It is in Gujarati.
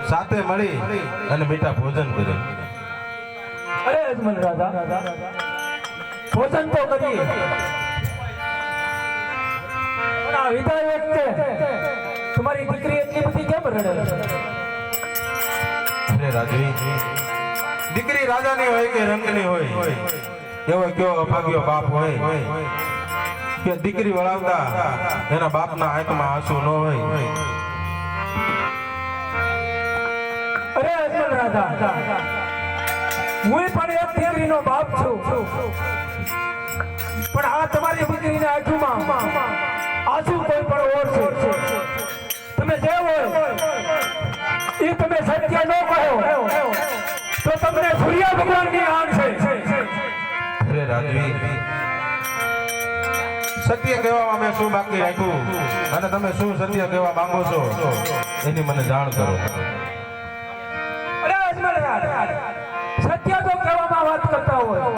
સાથે મળી અને મીઠા ભોજન કરે. અરે અજમલ રાજા, ભોજન તો કરીએ પણ આ વિદાય વખતે તમારી દીકરી એટલી બધી કેમ રડે? અરે રાજવી, દીકરી રાજાની હોય કે રંગની હોય, એવો કયો અભાગ્યો બાપ હોય કે દીકરી વળાવતા એના બાપના આંખમાં આંસુ ન હોય. અરે અજમલ રાજા, હું પણ એક દીકરીનો બાપ છું, પણ આ તમારી દીકરીના આંખમાં આંસુ કોઈ પણ ઓર છે. તમે જે હોય એ તમે સત્ય ન કહો તો તમને સૂર્ય ભગવાનની આંખ છે. અરે રાજવી, સત્ય કહેવામાં મેં શું બાકી રાખ્યું અને તમે શું સત્ય કહેવા માંગો છો એની મને જાણ કરો. અરે અજમલ રાજા, સત્ય તો કહેવામાં વાત કરતા હોય